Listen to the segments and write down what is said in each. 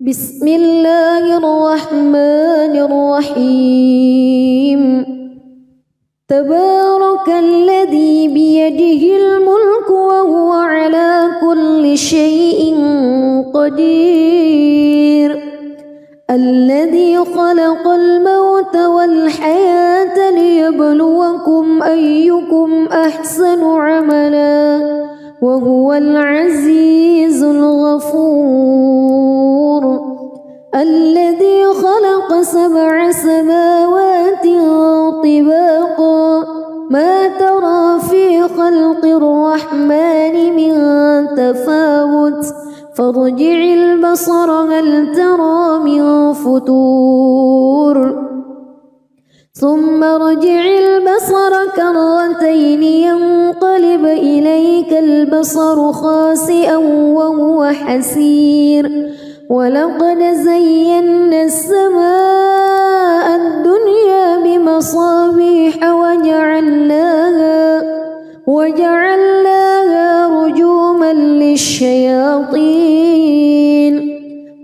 بسم الله الرحمن الرحيم تبارك الذي بيده الملك وهو على كل شيء قدير الذي خلق الموت والحياة ليبلوكم أيكم أحسن عملا وهو العزيز الغفور الذي خلق 7 سماوات طباقا ما ترى في خلق الرحمن من تفاوت فارجع البصر هل ترى من فتور ثم ارجع البصر كرتين ينقلب إليك البصر خاسئا وهو حسير ولقد زينا السماء الدنيا بمصابيح وجعلناها رجوما للشياطين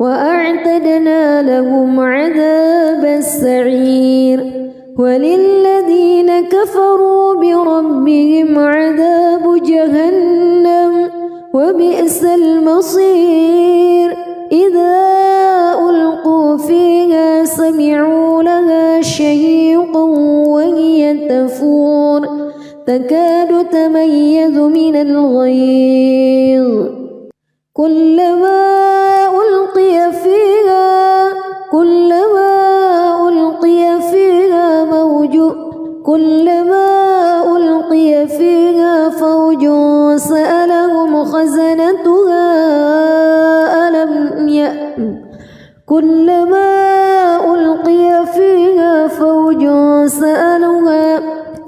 وأعتدنا لهم عذاب السعير وللذين كفروا بربهم عذاب جهنم وبئس المصير إذا ألقوا فيها سمعوا لها شهيقا وهي تفور تكاد تميز من الغيظ كلما ألقي فيها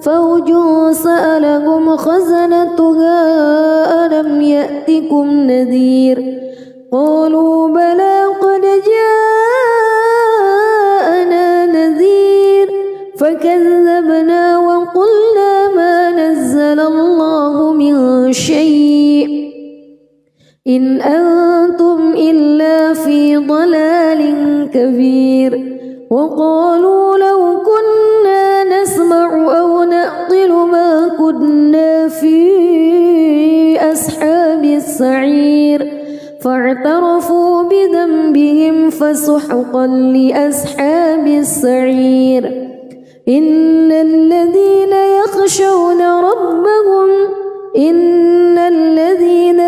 فوج سألهم خزنتها ألم يأتكم نذير قالوا بلى قد جاءنا نذير فكذبنا وقلنا ما نزل الله من شيء إن أنتم إلا في ضلال كبير وقالوا لو كنا نسمع أو نعقل ما كنا في أصحاب السعير فاعترفوا بذنبهم فسحقا لأصحاب السعير إن الذين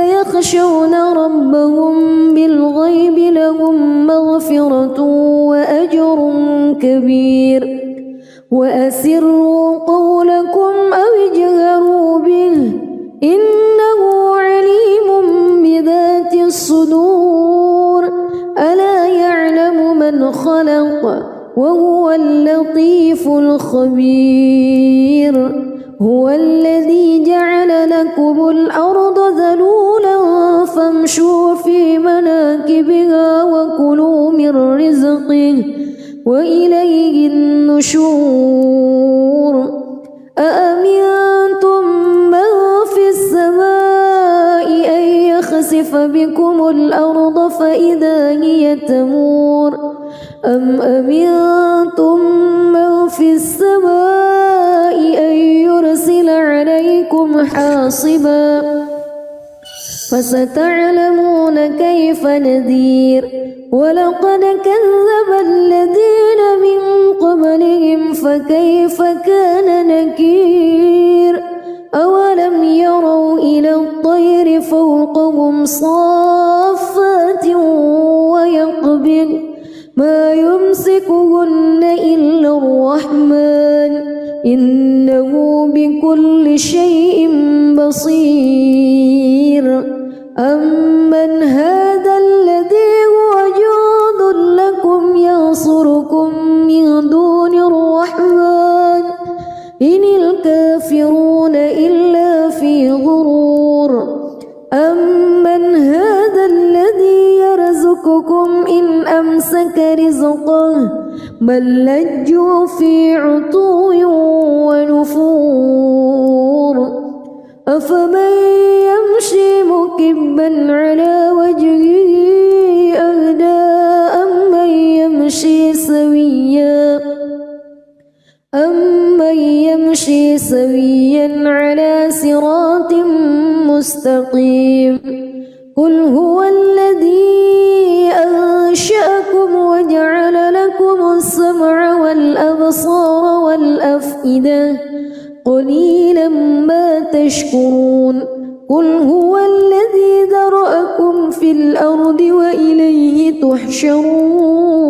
يخشون ربهم بالغيب لهم مغفرة وأجر كبير وأسروا قولكم أو اجهروا به إنه عليم بذات الصدور ألا يعلم من خلق وهو اللطيف الخبير هو الذي جعل لكم الأرض ذلولا فامشوا في مناكبها وكلوا من رزقه وإليه النشور أأمنتم من في السماء أن يخسف بكم الأرض فإذا هي تمور أم أمنتم من في السماء أن يرسل عليكم حاصبا فستعلمون كيف نذير ولقد كذب الذين من قبلهم فكيف كان نكير أولم يروا إلى الطير فوقهم صافات ويقبض ما يمسكهن إلا الرحمن إنه بكل شيء بصير أمن هذا الذي هو جند لكم ينصركم من دون الرحمن إن الكافرون إلا في غرور أمن هذا الذي يرزقكم إن أمسك رزقه بل لجوا في عتو ونفور أفمن يمشي مكبا على وجهه أهدى سويا على صراط مستقيم قل هو الذي أنشأكم وجعل لكم السمع والأبصار والأفئدة قليلا ما تشكرون قل هو الذي ذرأكم في الأرض وإليه تحشرون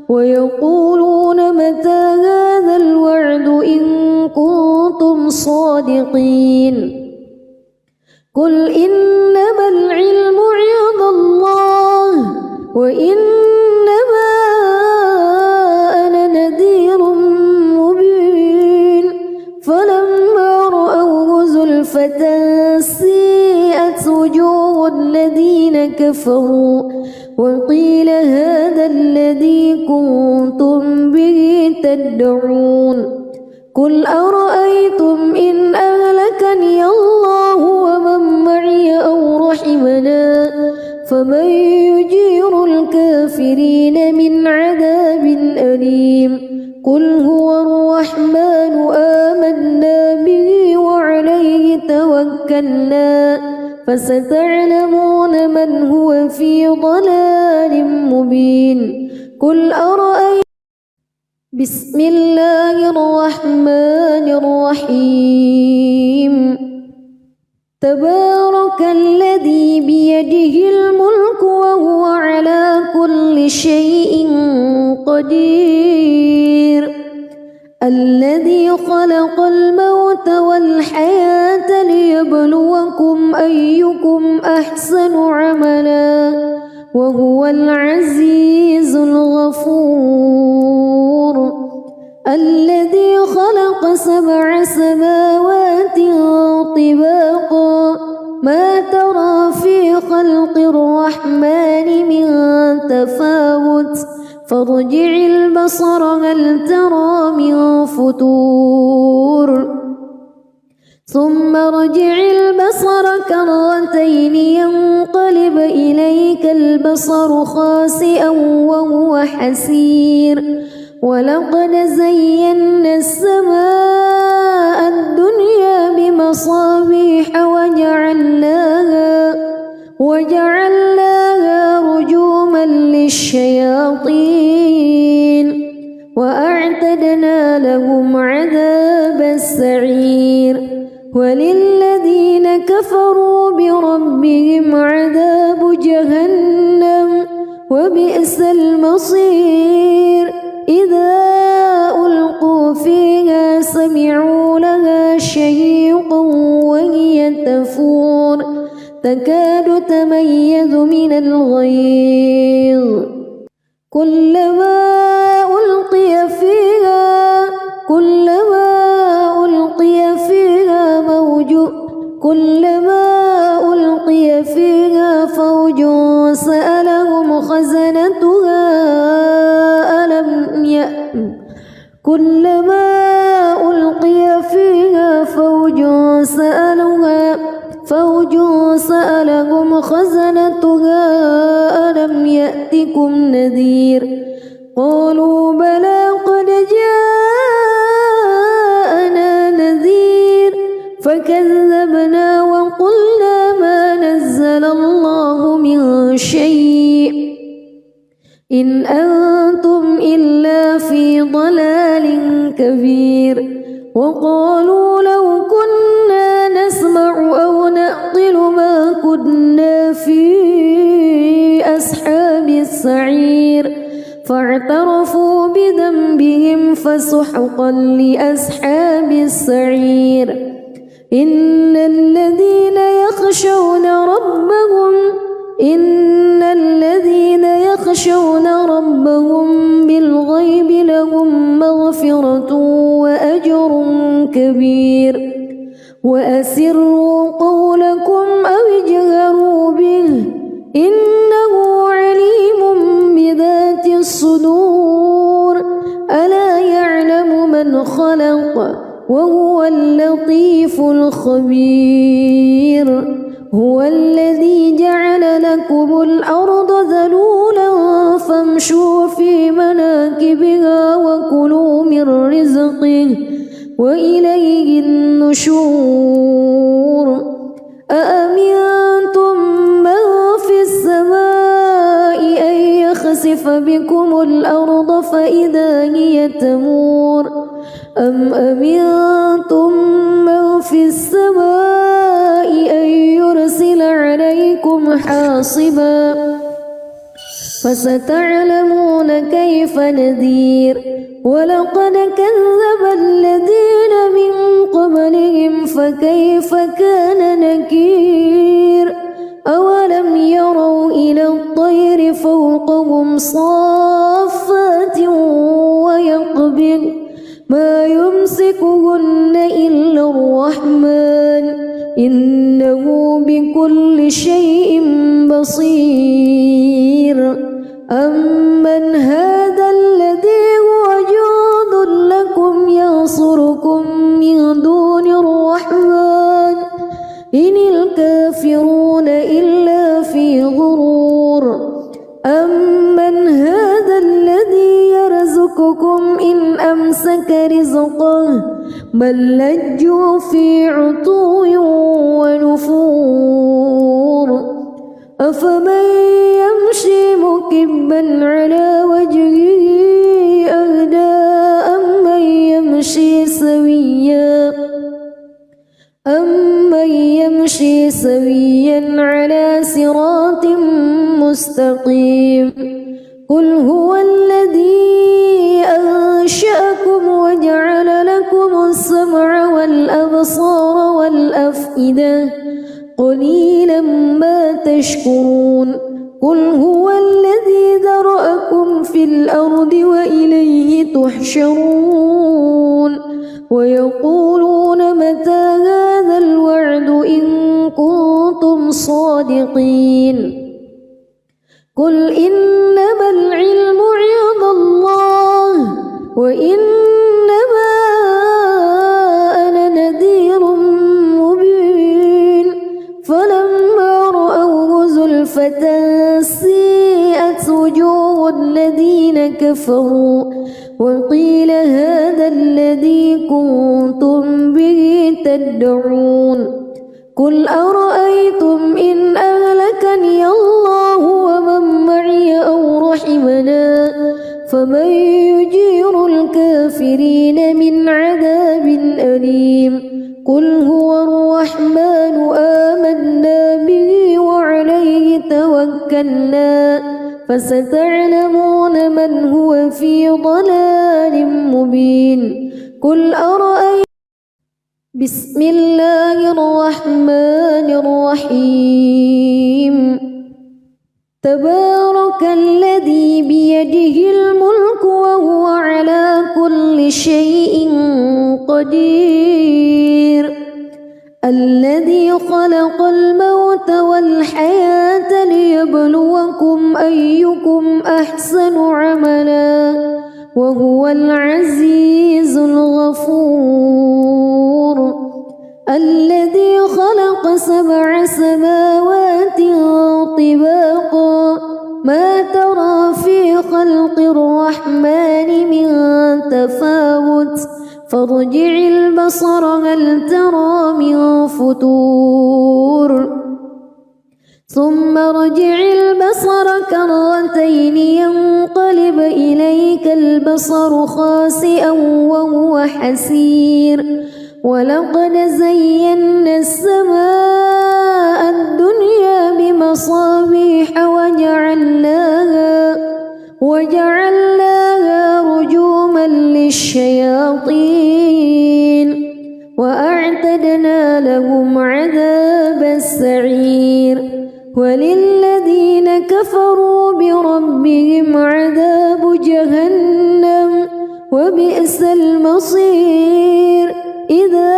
ويقولون متى هذا الوعد إن كنتم صادقين قل إنما العلم عند الله وإنما أنا نذير مبين فلما رأوه زلفة سيئت وجوه الذين كفروا وقيل هذا الذي كنتم به تدعون قل أرأيتم إن أهلكني الله ومن معي أو رحمنا فمن يجير الكافرين من عذاب أليم قل هو الرحمن آمنا به وعليه توكلنا فستعلمون من هو في ضلال مبين قل أرأيتم بسم الله الرحمن الرحيم تبارك الذي بيده الملك وهو على كل شيء قدير الذي خلق الموت والحياة ليبلوكم أيكم أحسن عملا وهو العزيز الغفور الذي خلق 7 سماوات طباقا ما ترى في خلق الرحمن من تفاوت فارجع البصر هل ترى من فتور ثم ارجع البصر كرتين ينقلب إليك البصر خاسئا وهو حسير ولقد زينا السماء الدنيا بمصابيح وجعلناها رجوما للشياطين وأعتدنا لهم عذاب السعير وللذين كفروا بربهم عذاب جهنم وبئس المصير إذا ألقوا فيها سمعوا لها شهيقا وهي تفور تكاد تميز من الغيظ كلما ألقي فيها فوج سألهم خزنتها كلما ألقي فيها فوج سألهم خزنتها ألم يأتكم نذير قالوا بلى قد جاءنا نذير فكذبنا وقلنا ما نزل الله من شيء إن أنتم إلا في ضلال كبير وقالوا لو كنا نسمع أو نعقل ما كنا في أصحاب السعير فاعترفوا بذنبهم فسحقا لأصحاب السعير إن الذين يخشون ربهم بالغيب لهم مغفرة وأجر كبير وأسروا قولكم أو اجهروا به إنه عليم بذات الصدور ألا يعلم من خلق وهو اللطيف الخبير هو الذي جعل لكم الأرض ذلولا فامشوا في مناكبها وكلوا من رزقه وإليه يخسف بكم الأرض فإذا هي تمور أم أمنتم من في السماء أن يرسل عليكم حاصبا فستعلمون كيف نذير ولقد كذب الذين من قبلهم فكيف كان نكير أولم يروا إلى الطير فوقهم صافات ويقبض ما يمسكهن إلا الرحمن إنه بكل شيء بصير أمن هذا الذي هو جند لكم ينصركم من دون الرحمن إن الكافرون إلا في غرور أمن هذا الذي يرزقكم إن أمسك رزقه بل لجوا في عتو ونفور أفمن يمشي مكبا على وجهه أهدى أمن يمشي سويا على صراط مستقيم قل هو الذي أنشأكم وجعل لكم السمع والأبصار والأفئدة قليلا ما تشكرون قل هو الذي ذرأكم في الأرض وإليه تحشرون ويقولون متى هذا الوعد إن كنتم صادقين قل إنما العلم عند الله وإنما أنا نذير مبين فلما رأوه زلفة سيئت وجوه الذين كفروا وقيل هذا الذي كنتم به تدعون قل أرأيتم إن أهلكني الله ومن معي أو رحمنا فمن يجير الكافرين من عذاب أليم قل هو الرحمن آمنا به وعليه توكلنا فستعلمون من هو في ضلال مبين قل أرأيتم بسم الله الرحمن الرحيم تبارك الذي بيده الملك وهو على كل شيء قدير الذي خلق الموت والحياة ليبلوكم أيكم أحسن عملا وهو العزيز الغفور الذي خلق 7 سماوات طباقا ما ترى في خلق الرحمن من تفاوت فارجع البصر هل ترى من فتور ثم ارجع البصر كرتين ينقلب إليك البصر خاسئا وهو حسير ولقد زينا السماء الدنيا بمصابيح وجعلناها رجوما للشياطين وأعتدنا لهم عذاب السعير وللذين كفروا بربهم عذاب جهنم وبئس المصير إذا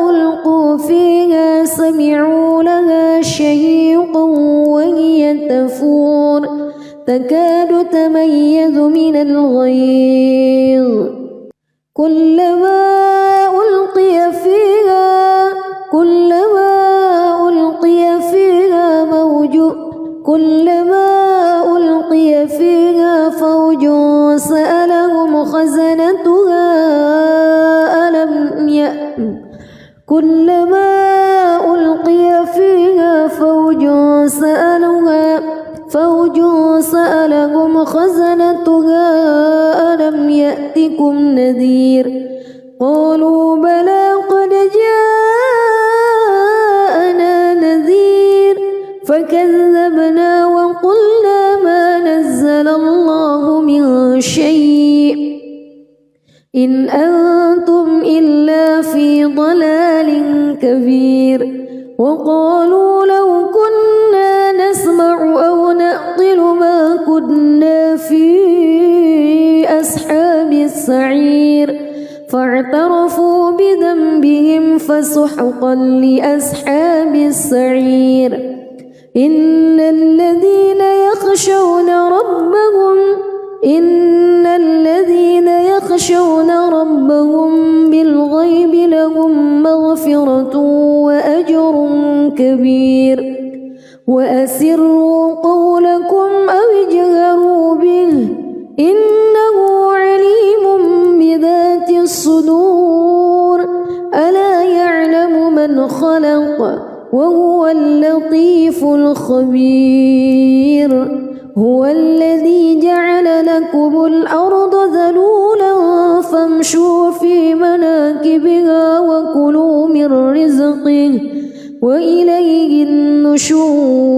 ألقوا فيها سمعوا لها شهيقا وهي تفور تكاد تميز من الغيظ كلما ألقي فيها فوج سألهم خزنتها كلما ألقي فيها فوج فوج سألهم خزنتها ألم يأتكم نذير قالوا بلى قد جاءنا نذير فكذبنا وقلنا ما نزل الله من شيء إن أنتم إلا في ضلال كبير وقالوا لو كنا نسمع أو نعقل ما كنا في أصحاب السعير فاعترفوا بذنبهم فسحقا لأصحاب السعير إن الذين يخشون ربهم بالغيب لهم مغفرة وأجر كبير وأسروا قولكم أو اجهروا به إنه عليم بذات الصدور ألا يعلم من خلق وهو اللطيف الخبير هو الذي جعل لكم الأرض ذلولا فامشوا في مناكبها وكلوا من رزقه وإليه النشور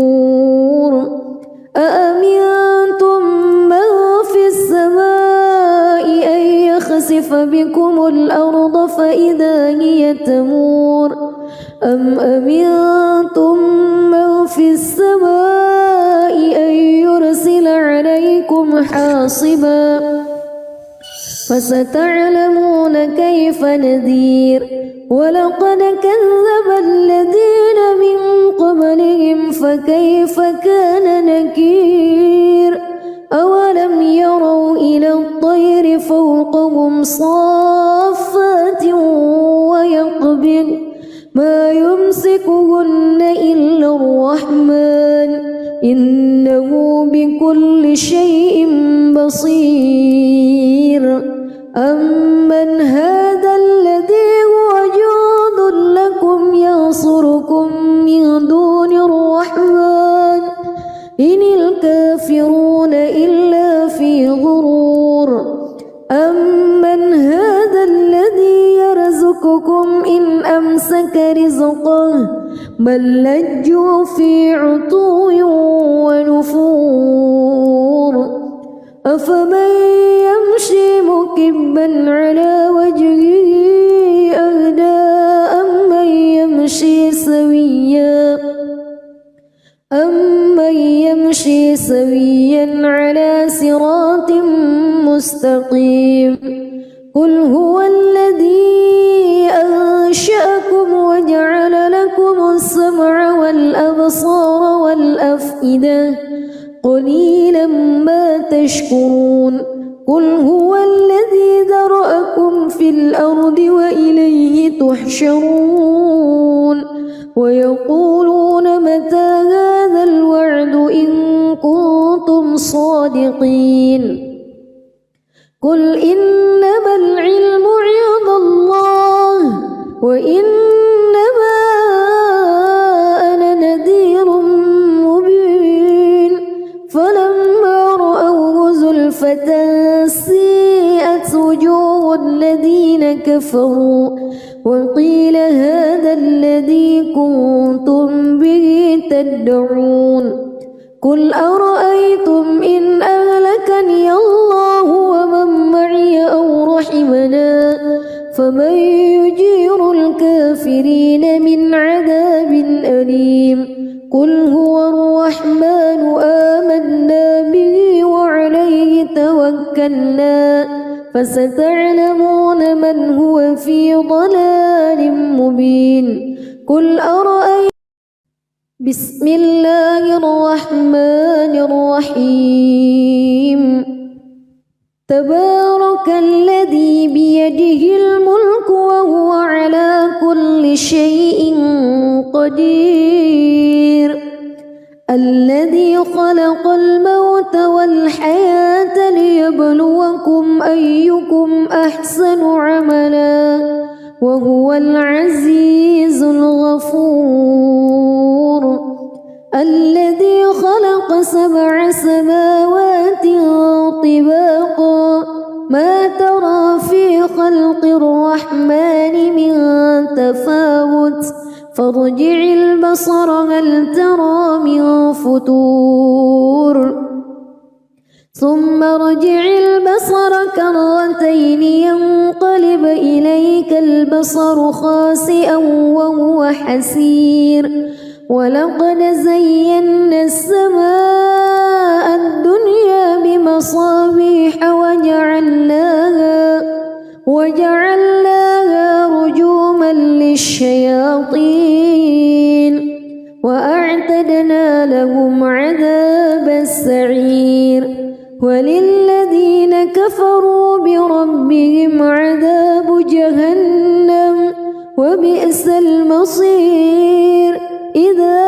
أأمنتم من في السماء أن يخسف بكم الأرض فإذا هي تمور أم أمنتم من في السماء أن يرسل عليكم حاصبا فستعلمون كيف نذير ولقد كذب الذين من قبلهم فكيف كان نكير أولم يروا إلى الطير فوقهم صافات ويقبض ما يمسكهن إلا الرحمن إنه بكل شيء بصير أمن هذا الذي هو جند لكم ينصركم من دون الرحمن إن الكافرون إلا في غرور أمن هذا الذي يرزقكم إن أمسك رزقه بل لجوا في عتو ونفور أفمن يمشي مكبا على وجهه أهدى أمن يمشي سويا على صراط مستقيم قل هو الذي أنشأكم وجعل لكم السمع والأبصار والأفئدة قليلا ما تشكرون قل هو الذي ذرأكم في الأرض وإليه تحشرون ويقولون متى هذا الوعد إن كنتم صادقين قل إنما العلم عند الله وإنما أنا نذير مبين فلما رأوه زلفة سيئت وجوه الذين كفروا وقيل هذا الذي كنتم به تدعون قل أرأيتم إن أهلكني الله ومن معي أو رحمنا فمن يجير الكافرين من عذاب أليم قل هو الرحمن آمنا به وعليه توكلنا فستعلمون من هو في ضلال مبين قل أرأيتم بسم الله الرحمن الرحيم تبارك الذي بيده الملك وهو على كل شيء قدير الذي خلق الموت والحياة ليبلوكم أيكم أحسن عملا وهو العزيز الغفور الذي خلق 7 سماوات طباقا ما ترى في خلق الرحمن من تفاوت فارجع البصر هل ترى من فتور ثم ارجع البصر كرتين ينقلب إليك البصر خاسئا وهو حسير ولقد زينا السماء الدنيا بمصابيح وجعلناها رجوما للشياطين وأعتدنا لهم عذاب السعير وللذين كفروا بربهم عذاب جهنم وبئس المصير إذا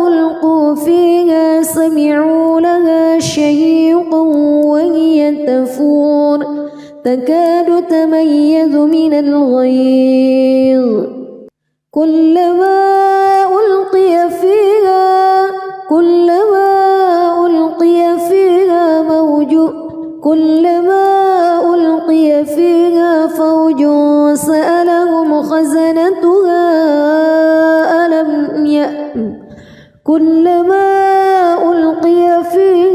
ألقوا فيها سمعوا لها شهيقا وهي تفور تكاد تميز من الغيظ كلما ألقي فيها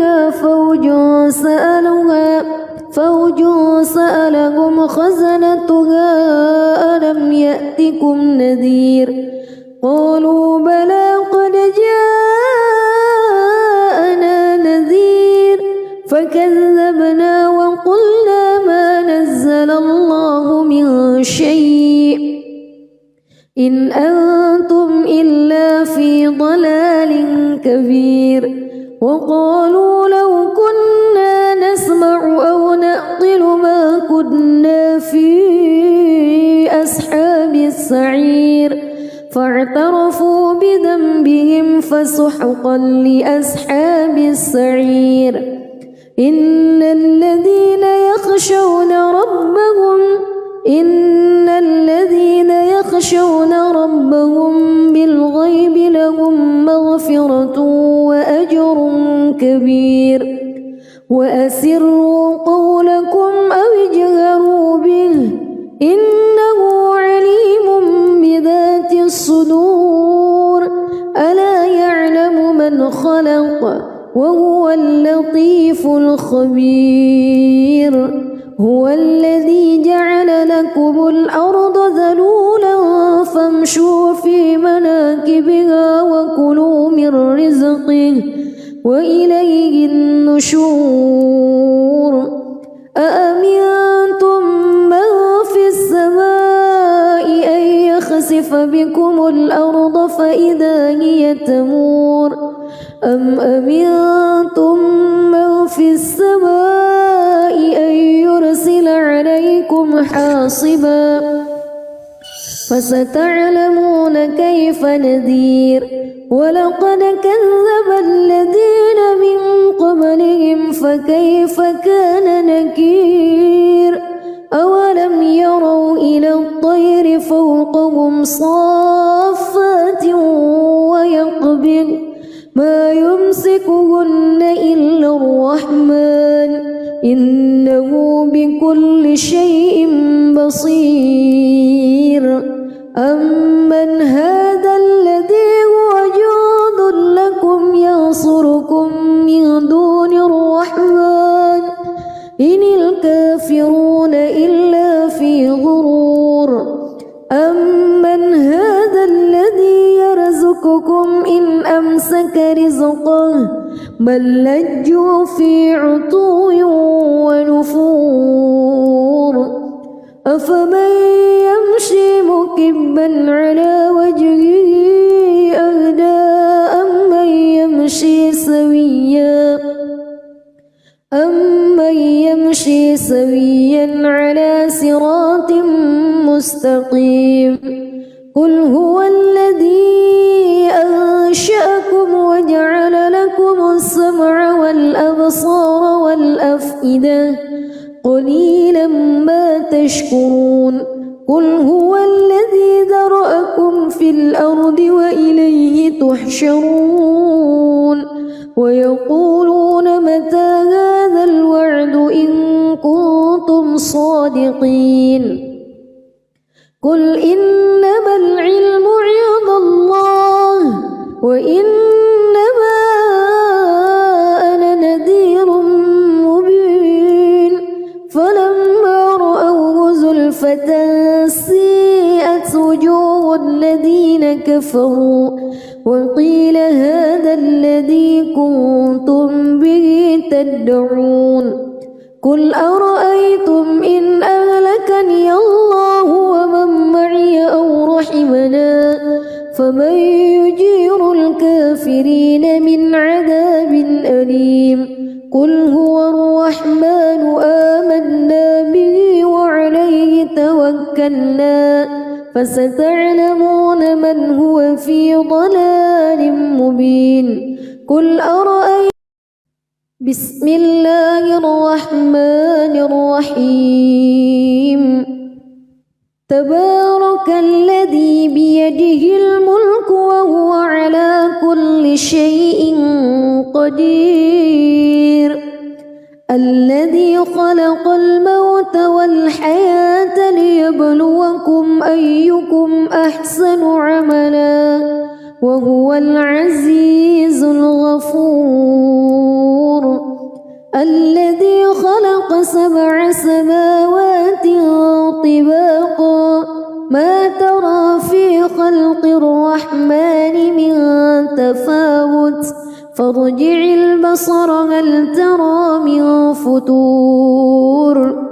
فوج سألهم خزنتها ألم يأتكم نذير قالوا بلى قد جاءنا نذير فكذبنا وقلنا ما نزل الله من شيء إن أنتم إلا في ضلال كبير وقالوا لو كنا نسمع أو نعقل ما كنا في أصحاب السعير فاعترفوا بذنبهم فسحقا لأصحاب السعير إن الذين يخشون ربهم بالغيب لهم مغفرة وأجر كبير وأسروا قولكم أو اجهروا به إنه عليم بذات الصدور ألا يعلم من خلق وهو اللطيف الخبير هو الذي جعل لكم الأرض ذلولا فامشوا في مناكبها وكلوا من رزقه وإليه النشور أأمنتم من في السماء أن يخسف بكم الأرض فإذا هي تمور أم أمنتم من في السماء أن يرسل عليكم حاصبا فستعلمون كيف نذير ولقد كذب الذين من قبلهم فكيف كان نكير أولم يروا إلى الطير فوقهم صافات ويقبض ما يمسكهن إلا الرحمن إنه بكل شيء بصير أمن هذا الذي هو جند لكم ينصركم من دون الرحمن إن الكافرون إلا في غرور أمن هذا الذي يرزقكم إن أمسك رزقه بل لجوا في عتو ونفور أفمن يمشي مكبا على وجهه أهدى أمن يمشي سويا على صراط مستقيم قل هو الذي أنشأكم وجعل لكم السمع والأبصار والأفئدة قليلا ما تشكرون قل هو الذي ذرأكم في الأرض وإليه تحشرون ويقولون متى هذا الوعد إن كنتم صادقين قل إنما العلم عند الله وإنما أنا نذير مبين فلما رأوه زلفة سيئت وجوه الذين كفروا وقيل هذا الذي كنتم به تدعون قل أرأيتم إن أهلكني الله ومن معي أو رحمنا فمن يجير الكافرين من عذاب أليم قل هو الرحمن آمنا به وعليه توكلنا فستعلمون من هو في ضلال مبين قل أرأيتم بسم الله الرحمن الرحيم تبارك الذي بيده الملك وهو على كل شيء قدير الذي خلق الموت والحياة ليبلوكم أيكم أحسن عملا وهو العزيز الغفور الذي خلق 7 سماوات طباقا ما ترى في خلق الرحمن من تفاوت فارجع البصر هل ترى من فتور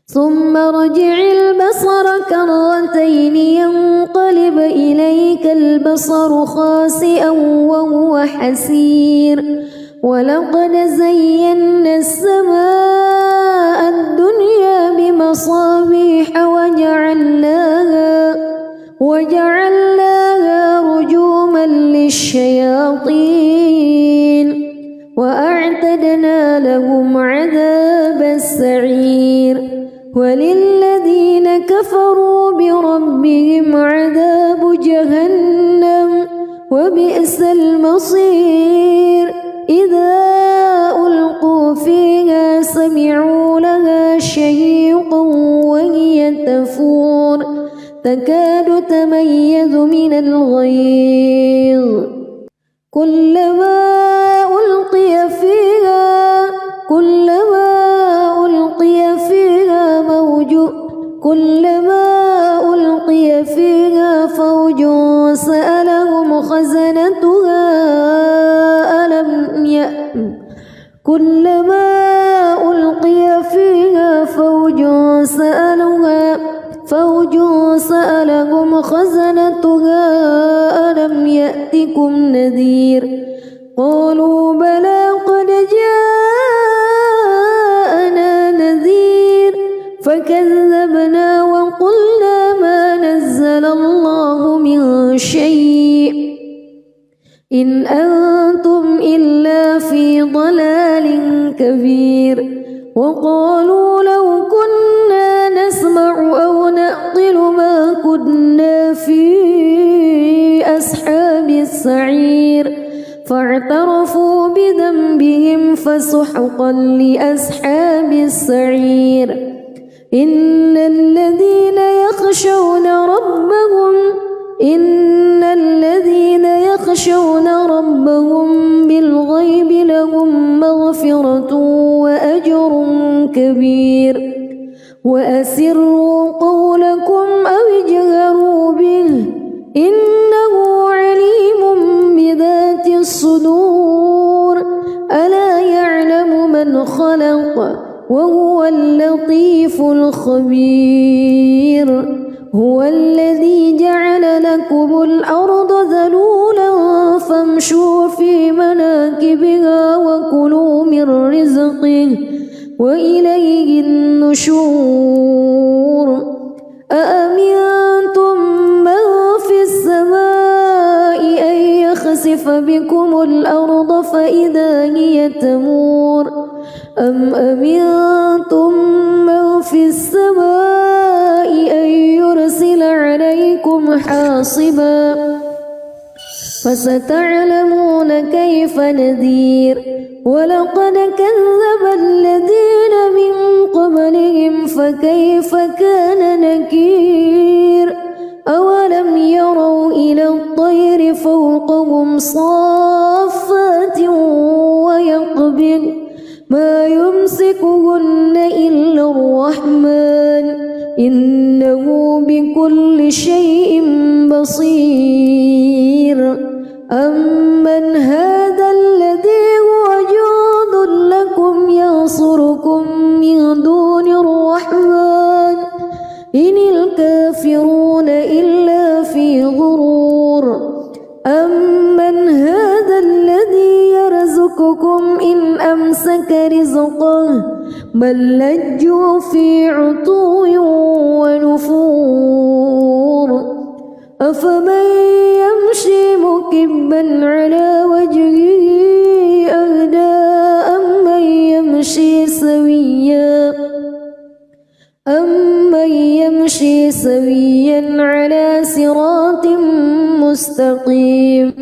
ثم ارجع البصر كرتين ينقلب إليك البصر خاسئا وهو حسير ولقد زينا السماء الدنيا بمصابيح وجعلناها رجوما للشياطين وأعتدنا لهم عذاب السعير وللذين كفروا بربهم عذاب جهنم وبئس المصير إذا ألقوا فيها سمعوا لها شهيقا وهي تفور تكاد تميز من الغيظ كلما ألقي فيها فوج سألهم خزنتها كلما ألقي فيها فوج سألهم خزنتها ألم يأتكم نذير قالوا بلى قد جاءنا نذير فكذبنا وقلنا ما نزل الله من شيء إن أنتم إلا في ضلال كبير وقالوا لو كنا نسمع أو نعقل ما كنا في أصحاب السعير فاعترفوا بذنبهم فسحقا لأصحاب السعير إن الذين يخشون ربهم بالغيب لهم مغفرة وأجر كبير وأسروا قولكم أو اجهروا به إنه عليم بذات الصدور ألا يعلم من خلق وهو اللطيف الخبير هو الذي جعل لكم الأرض ذلولا فامشوا في مناكبها وكلوا من رزقه وإليه النشور أأمنتم من في السماء أن يخسف بكم الأرض فإذا هي تمور أم أمنتم من في السماء حاصبا فستعلمون كيف نذير ولقد كذب الذين من قبلهم فكيف كان نكير أولم يروا إلى الطير فوقهم صافات ويقبض ما يمسكهن إلا الرحمن إنه بكل شيء بصير أمن هذا الذي هو جند لكم ينصركم من دون الرحمن إن الكافرون إلا في غرور أمن هذا الذي يرزقكم إن أمسك رزقه بل لجوا في عتو ونفور أفمن يمشي مكبا على وجهه أهدى أمن يمشي سويا على صراط مستقيم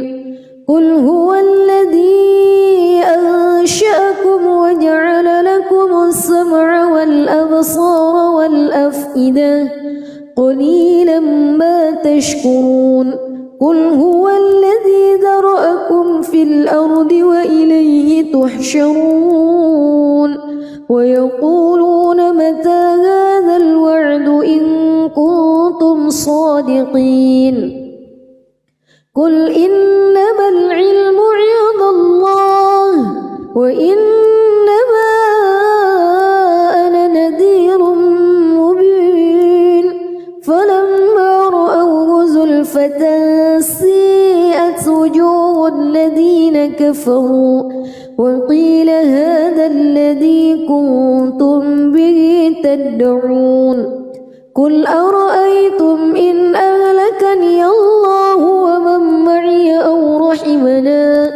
قل هو الذي أنشأكم وجعل لكم السمع والأبصار والأفئدة قليلا ما تشكرون قل هو الذي ذرأكم في الأرض وإليه تحشرون ويقولون متى هذا الوعد إن كنتم صادقين قل إنما العلم عند الله وإنما أنا نذير مبين فلما رأوه زلفة سيئت وجوه الذين كفروا وقيل هذا الذي كنتم به تدعون قل أرأيتم إن أهلكني الله ومن معي أو رحمنا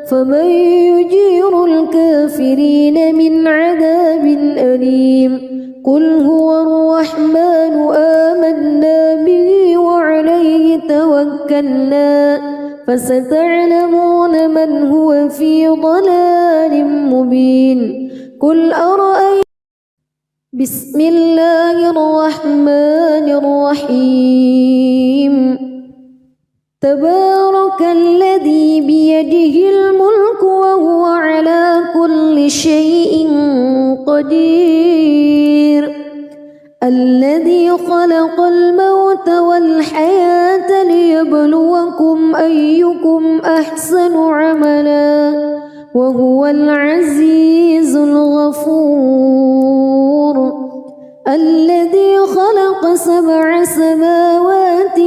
فمن يجير الكافرين من عذاب أليم قل هو الرحمن آمنا به وعليه توكلنا فستعلمون من هو في ضلال مبين قل أرأيتم بسم الله الرحمن الرحيم تبارك الذي بيده الملك وهو على كل شيء قدير الذي خلق الموت والحياة ليبلوكم أيكم أحسن عملا وهو العزيز الغفور الذي خلق 7 سماوات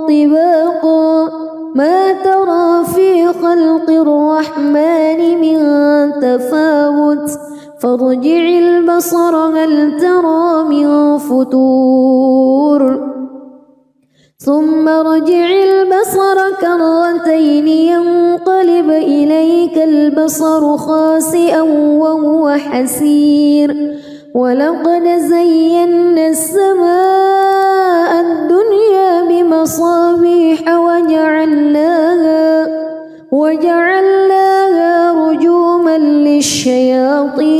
طباقا ما ترى في خلق الرحمن من تفاوت فارجع البصر هل ترى من فتور ثم ارجع البصر كرتين ينقلب إليك البصر خاسئا وهو حسير ولقد زينا السماء الدنيا بمصابيح وجعلناها رجوما للشياطين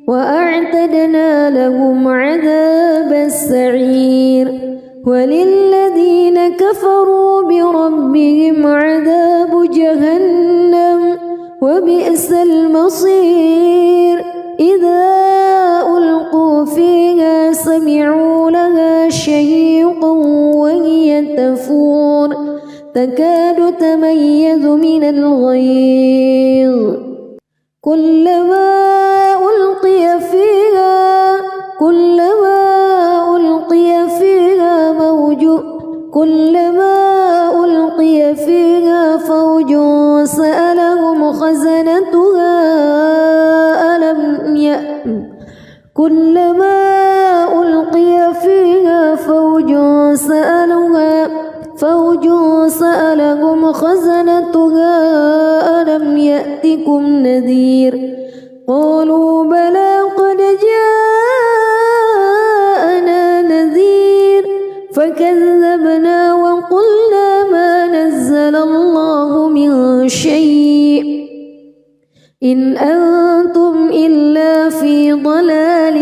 وأعتدنا لهم عذاب السعير وللذين كفروا بربهم عذاب جهنم وبئس المصير إذا ألقوا فيها سمعوا لها شهيقا وهي تفور تكاد تميز من الغيظ كلما ألقي فيها فوج سألهم خزنتها ألم يأتكم كلما ألقي فيها فوج سألهم خزنتها ألم يأتكم نذير قالوا بلى قد جاءنا نذير فكذبنا وقلنا ما نزل الله من شيء إن أنتم إلا في ضلال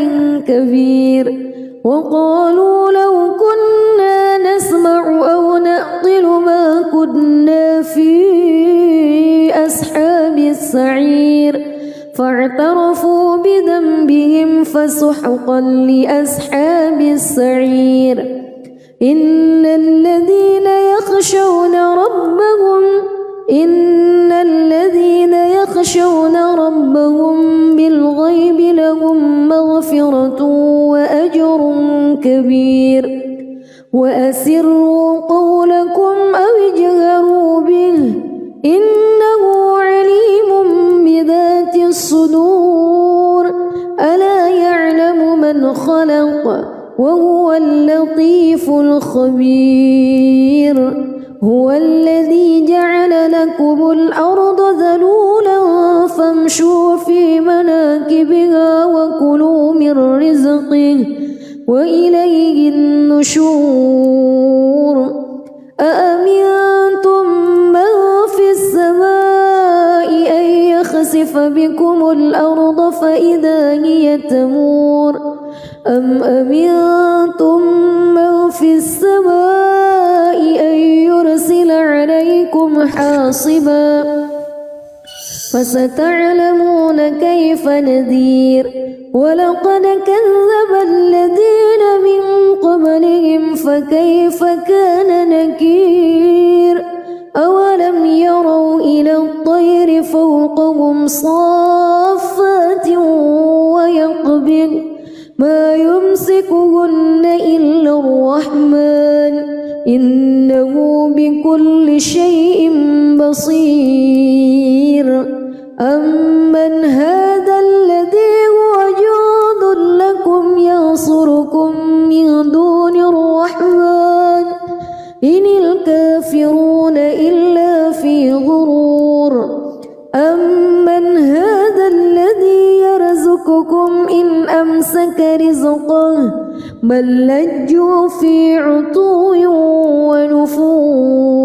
كبير وقالوا لو كنا نسمع أو نعقل ما كنا في أصحاب السعير فاعترفوا بذنبهم فسحقا لأصحاب السعير إن الذين يخشون ربهم بالغيب لهم مغفرة وأجر كبير وأسروا قولكم أو اجهروا به إنه عليم بذات الصدور ألا يعلم من خلق وهو اللطيف الخبير هو الذي جعل لكم الأرض ذلولا فامشوا في مناكبها وكلوا من رزقه وإليه النشور أأمنتم من في السماء أن يخسف بكم الأرض فإذا هي تمور أم أمنتم من في السماء أن يرسل عليكم حاصبا فستعلمون كيف نذير ولقد كذب الذين من قبلهم فكيف كان نكير أولم يروا إلى الطير فوقهم صافات ويقبض ما يمسكهن إلا الرحمن إنه بكل شيء بصير أمن هذا الذي هو جند لكم ينصركم من دون الرحمن إن الكافرون إلا في غرور أمن هذا الذي يرزقكم إن أمسك رزقه بل لجوا في عتو ونفور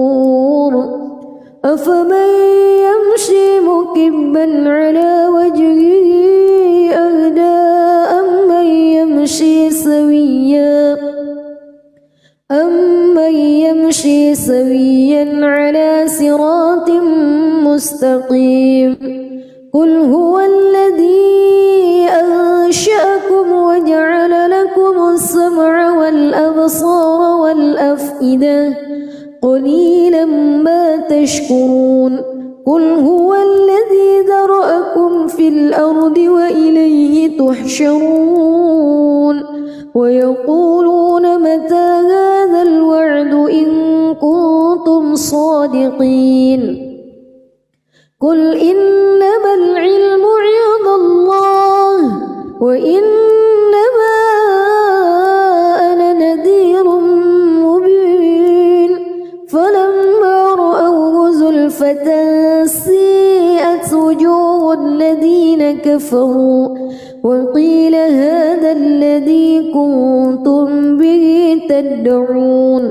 أفمن يمشي مكبا على وجهه أهدى أمن يمشي سويا على صراط مستقيم قل هو الذي أنشأكم وجعل لكم السمع والأبصار والأفئدة قليلا ما تشكرون قل هو الذي ذرأكم في الأرض وإليه تحشرون ويقولون متى هذا الوعد إن كنتم صادقين قل إنما العلم عند الله وإنما أنا نذير مبين فلما رأوه زلفة سيئت وجوه الذين كفروا وقيل هذا الذي كنتم به تدعون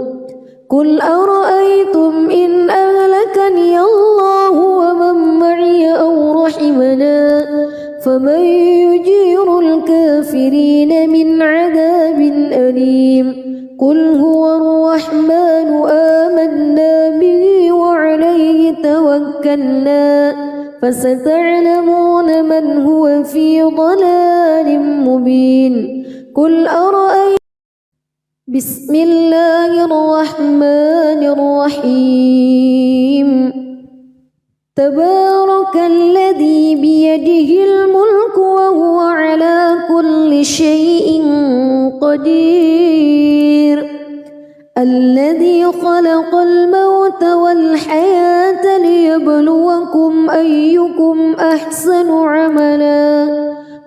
قل أرأيتم إن أهلكني الله ومن معي أو رحمنا فمن يجير الكافرين من عذاب أليم قل هو الرحمن آمنا به وعليه توكلنا فستعلمون من هو في ضلال مبين قل أرأيتم بسم الله الرحمن الرحيم تبارك الذي بيده الملك وهو على كل شيء قدير الذي خلق الموت والحياة ليبلوكم أيكم أحسن عملا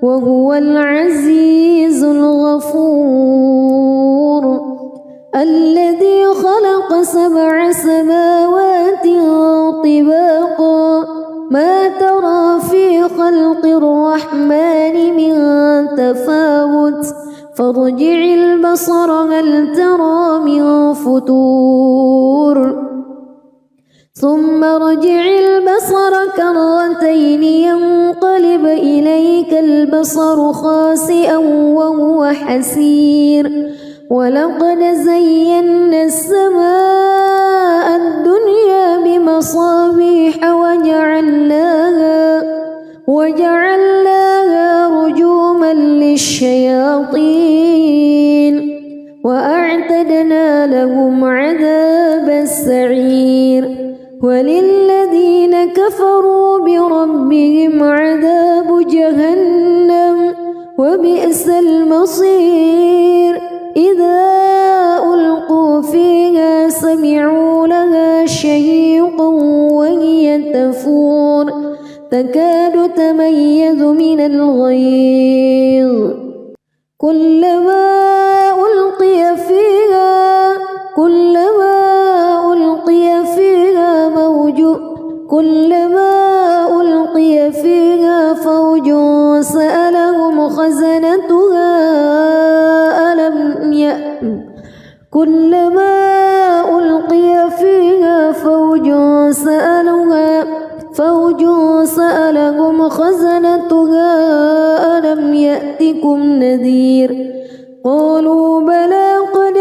وهو العزيز الغفور الذي خلق 7 سماوات طباقا ما ترى في خلق الرحمن من تفاوت فارجع البصر هل ترى من فتور ثم ارجع البصر كرتين ينقلب إليك البصر خاسئا وهو حسير ولقد زينا السماء الدنيا بمصابيح وجعلناها رجوما للشياطين وأعتدنا لهم عذاب السعير وللذين كفروا بربهم عذاب جهنم وبئس المصير إذا ألقوا فيها سمعوا لها شهيقا وهي تفور تكاد تميز من الغيظ كلما ألقي فيها فوج سألهم خزنتها ألم يأتكم نذير قالوا بلى قد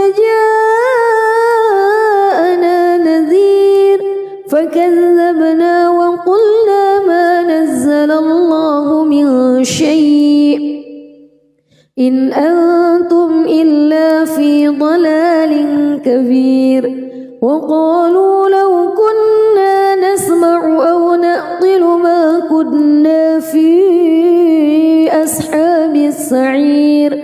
جاءنا نذير فكذبنا وقلنا ما نزل الله من شيء إن أنتم إلا في ضلال كبير وقالوا لو كنا نسمع أو نعقل ما كنا في أصحاب السعير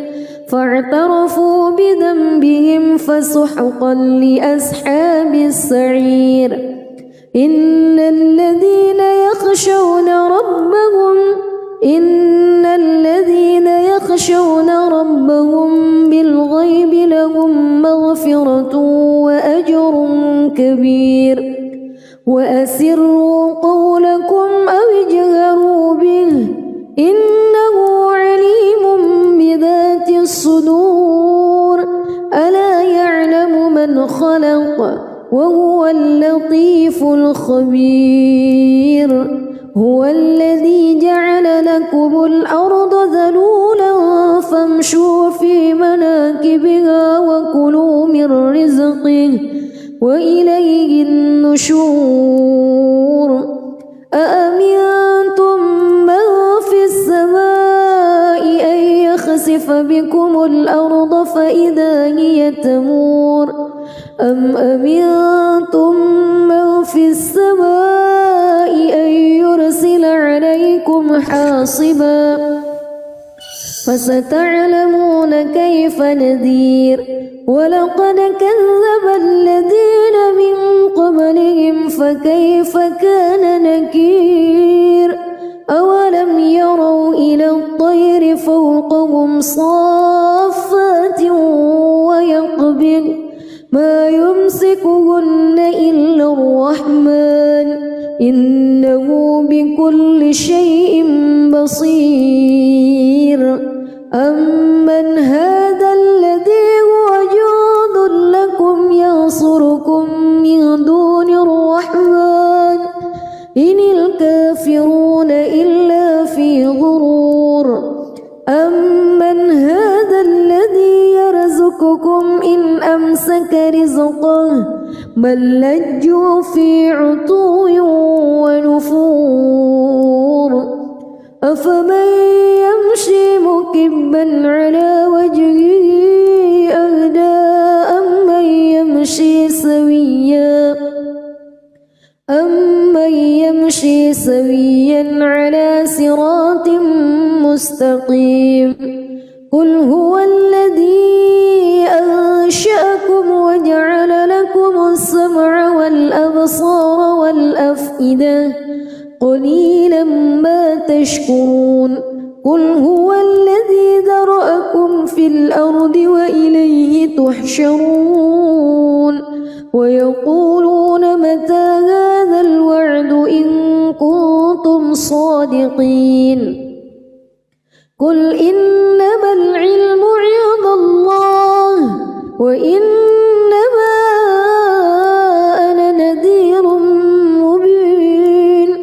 فاعترفوا بذنبهم فسحقا لأصحاب السعير إن الذين يخشون ربهم بالغيب لهم مغفرة وأجر كبير وأسروا قولكم أو اجهروا به إنه عليم بذات الصدور ألا يعلم من خلق وهو اللطيف الخبير هو الذي جعل لكم الأرض ذلولا فامشوا في مناكبها وكلوا من رزقه وإليه النشور أأمنتم من في السماء أن يخسف بكم الأرض فإذا هي تمور أم أمنتم من في السماء أن يرسل عليكم حاصبا فستعلمون كيف نذير ولقد كذب الذين من قبلهم فكيف كان نكير أولم يروا إلى الطير فوقهم صافات ويقبض ما يمسكهن إلا الرحمن إنه بكل شيء بصير أمن هذا الذي هو جند لكم ينصركم من دون الرحمن إن الكافرون إلا في غرور أمن هذا الذي يرزقكم إن أمسك رزقه بل لجوا في عتو ونفور أفمن يمشي مكبا على وجهه أهدى أمن يمشي سويا على صراط مستقيم قل هو الذي أنشأكم وجعل لكم السمع والأبصار والأفئدة قليلا ما تشكرون قل هو الذي ذرأكم في الأرض وإليه تحشرون ويقولون متى هذا الوعد إن كنتم صادقين قل إنما العلم عند وإنما أنا نذير مبين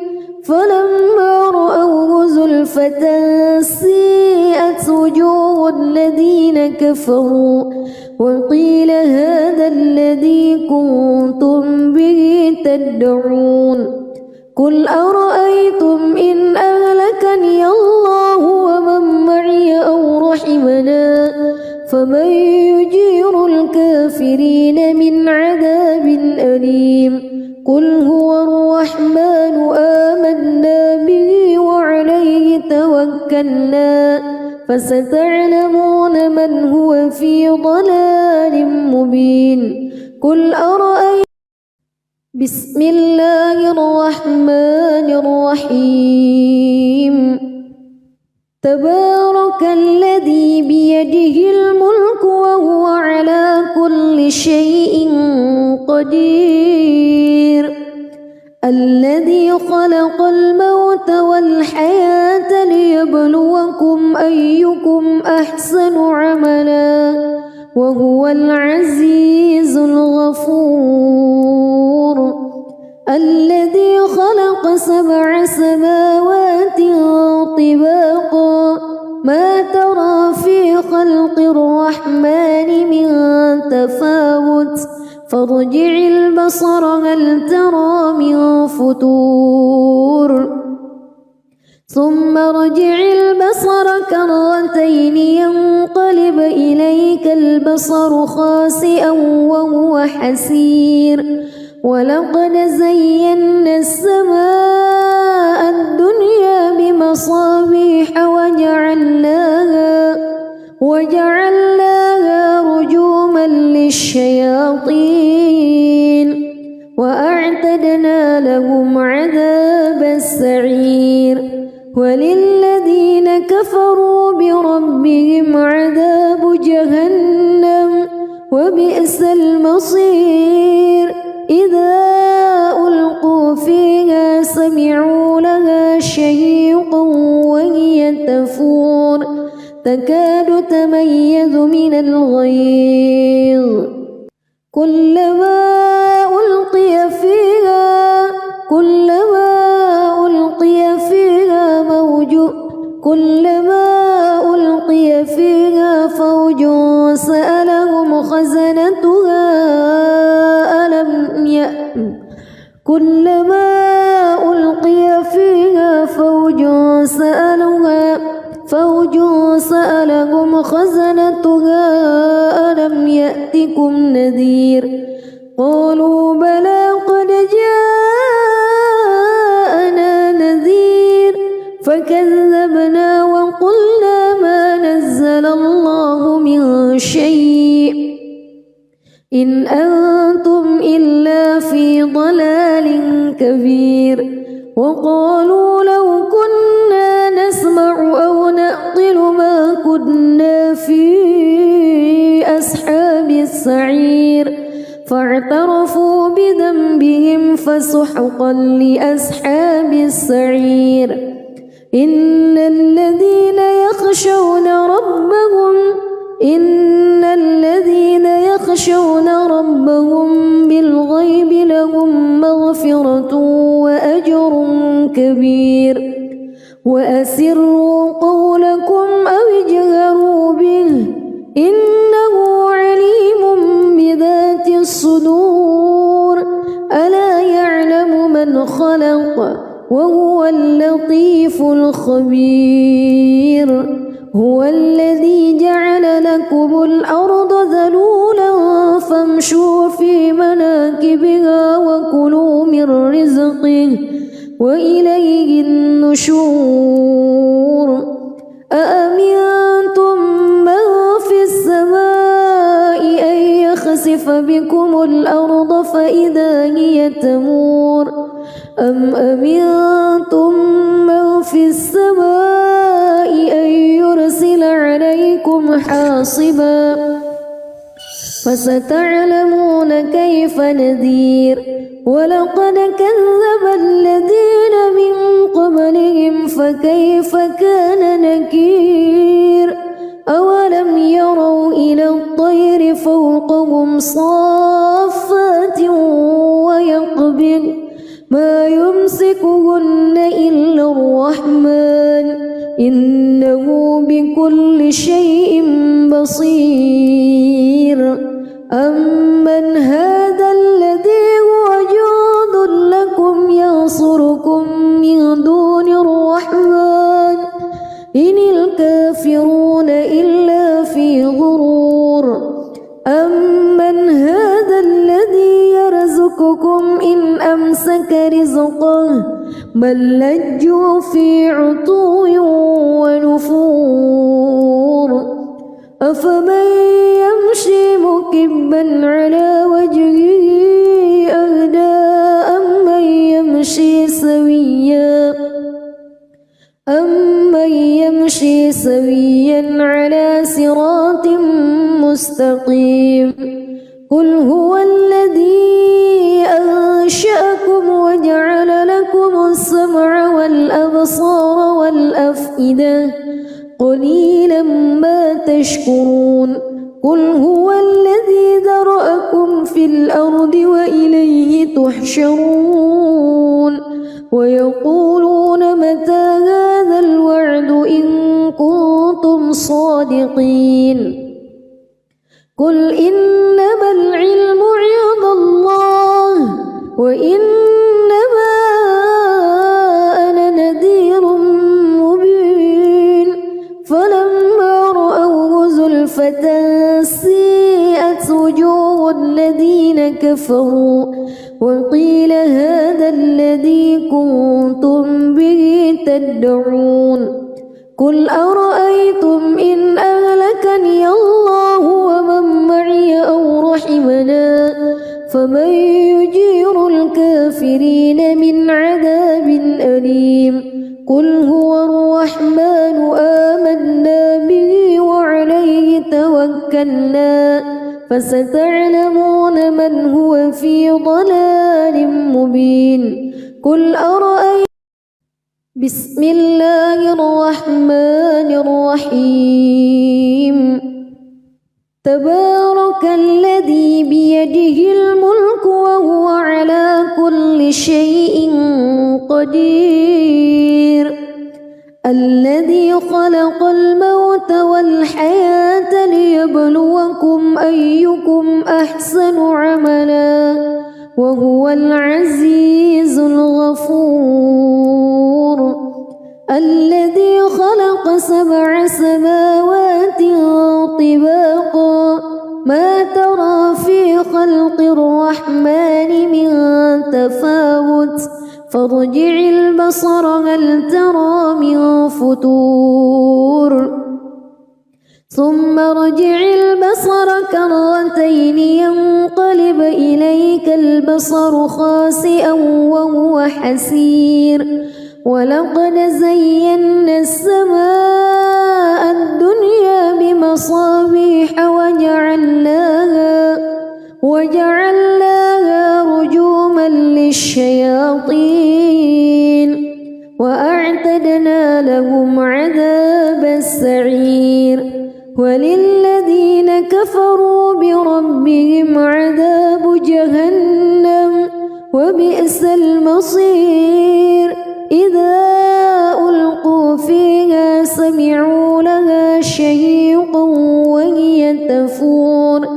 فلما رأوه زلفة سيئت وجوه الذين كفروا وقيل هذا الذي كنتم به تدعون قل أرأيتم إن أهلكني الله ومن معي أو رحمنا فمن يجير الكافرين من عذاب أليم قل هو الرحمن آمنا به وعليه توكلنا فستعلمون من هو في ضلال مبين قل أرأيتم بسم الله الرحمن الرحيم تبارك الذي بيده الملك وهو على كل شيء قدير الذي خلق الموت والحياة ليبلوكم أيكم أحسن عملا وهو العزيز الغفور الذي خلق 7 سماوات طباقا ما ترى في خلق الرحمن من تفاوت فارجع البصر هل ترى من فتور ثم ارجع البصر كرتين ينقلب إليك البصر خاسئا وهو حسير ولقد زينا السماء الدنيا بمصابيح وجعلناها رجوما للشياطين وأعتدنا لهم عذاب السعير وللذين كفروا بربهم عذاب جهنم وبئس المصير إذا ألقوا فيها سمعوا لها شهيقا وهي تفور تكاد تميز من الغيظ كلما ألقي فيها فوج سألهم خزنتها كلما ألقي فيها فوج سألهم خزنتها ألم يأتكم نذير قالوا بلى قد جاءنا نذير فكذبنا وقلنا ما نزل الله من شيء إن أنتم إلا في ضلال كبير وقالوا لو كنا نسمع أو نعقل ما كنا في أصحاب السعير فاعترفوا بذنبهم فسحقا لأصحاب السعير إن الذين يخشون ربهم بالغيب لهم مغفرة وأجر كبير وأسروا قولكم أو اجهروا به إنه عليم بذات الصدور ألا يعلم من خلق وهو اللطيف الخبير هو الذي جعل لكم الأرض ذلولا فامشوا في مناكبها وكلوا من رزقه وإليه النشور أأمنتم من في السماء أن يخسف بكم الأرض فإذا هي تمور أم أمنتم من في السماء أن يرسل عليكم حاصبا فستعلمون كيف نذير ولقد كذب الذين من قبلهم فكيف كان نكير أولم يروا إلى الطير فوقهم صافات ويقبض ما يمسكهن إلا الرحمن إنه بكل شيء بصير أمن هذا الذي هو جند لكم ينصركم من دون الرحمن إن الكافرون إلا في غرور أمن هذا الذي يرزقكم إن أمسك رزقه بل لجوا في عتو ونفور أفمن يمشي مكبا على وجهه أهدى أمن يمشي سويا على صراط مستقيم قل هو الذي أنشأكم وجعل لكم السمع والأبصار والأفئدة قليلا ما تشكرون قل هو الذي ذرأكم في الأرض وإليه تحشرون ويقولون متى هذا الوعد إن كنتم صادقين قل إنما العلم عند الله وإنما أنا نذير مبين فلما رأوه زلفة سيئت وجوه الذين كفروا وقيل هذا الذي كنتم به تدعون قل أرأيتم إن أهلكني الله ومن معي أو رحمنا فمن يجير الكافرين من عذاب أليم قل هو الرحمن آمنا به وعليه توكلنا فستعلمون من هو في ضلال مبين قل أرأيتم بسم الله الرحمن الرحيم تبارك الذي بيده الملك وهو على كل شيء قدير الذي خلق الموت والحياة ليبلوكم أيكم أحسن عملا وهو العزيز الغفور الذي خلق 7 سماوات طباقا ما ترى في خلق الرحمن من تفاوت فارجع البصر هل ترى من فتور ثم ارجع البصر كرتين ينقلب إليك البصر خاسئا وهو حسير ولقد زينا السماء الدنيا بمصابيح وجعلناها رجوما للشياطين وأعتدنا لهم عذاب السعير وللذين كفروا بربهم عذاب جهنم وبئس المصير إذا ألقوا فيها سمعوا لها شهيقا وهي تفور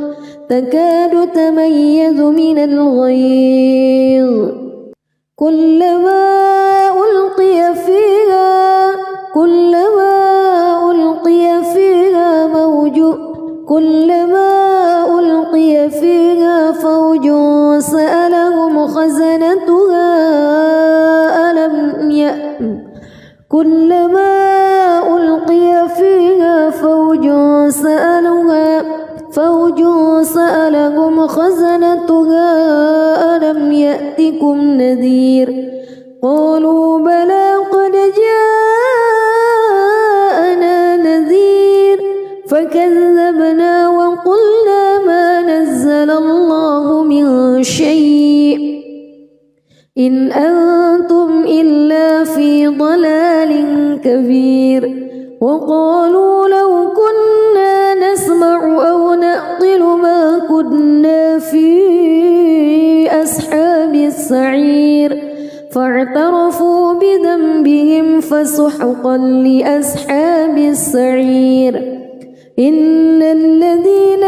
تكاد تميز من الغيظ كلما ألقي فيها فوج سألهم خزنتها كلما ألقي فيها فوج سألهم خزنتها ألم يأتكم نذير قالوا بلى قد جاءنا نذير فكذبنا وقلنا ما نزل الله من شيء إن أنتم إلا في ضلال كبير وقالوا لو كنا نسمع أو نعقل ما كنا وسحقا لأصحاب السعير إن الذين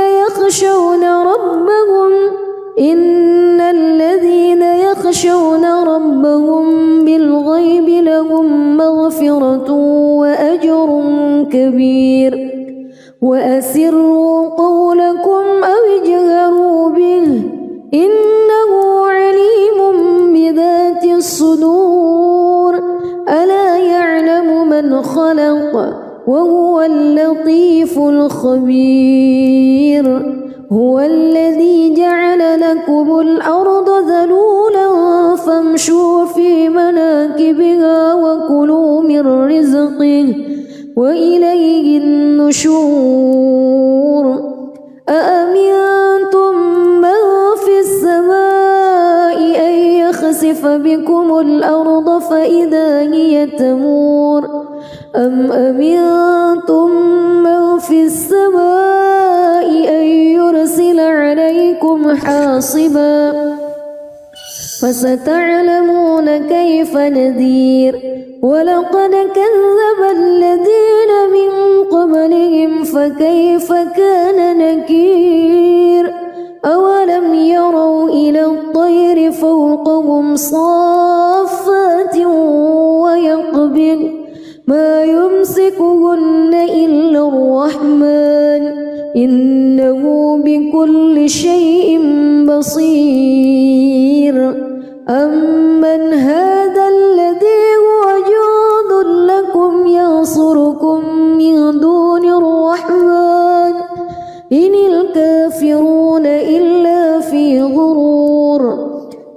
يخشون ربهم بالغيب لهم مغفرة وأجر كبير وأسروا قولكم أو اجهروا به إنه عليم بذات الصدور ألا يعلم من خلق وهو اللطيف الخبير هو الذي جعل لكم الأرض ذلولا فامشوا في مناكبها وكلوا من رزقه وإليه النشور أأمنتم من في السماء أن يخسف بكم الأرض فإذا هي تمور أم أمنتم من في السماء أن يرسل عليكم حاصبا فستعلمون كيف نذير ولقد كذب الذين من قبلهم فكيف كان نكير أولم يروا إلى الطير فوقهم صافات ويقبض ما يمسكهن إلا الرحمن إنه بكل شيء بصير أمن هذا الذي هو جند لكم ينصركم من دون الرحمن إن الكافرون إلا في غرور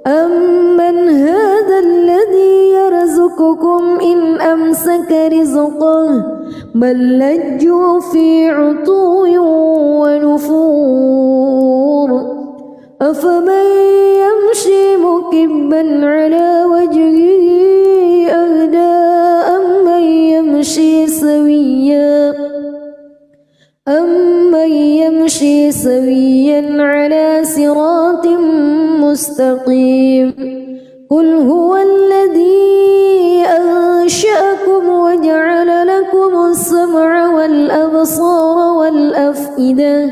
أمن هذا الذي يرزقكم إن أمسك رزقه بل لجوا في عتو ونفور أفمن يمشي مكبا على وجهه أهدى أمن يمشي سويا على صراط مستقيم قل هو الذي أنشأكم وجعل لكم السمع والأبصار والأفئدة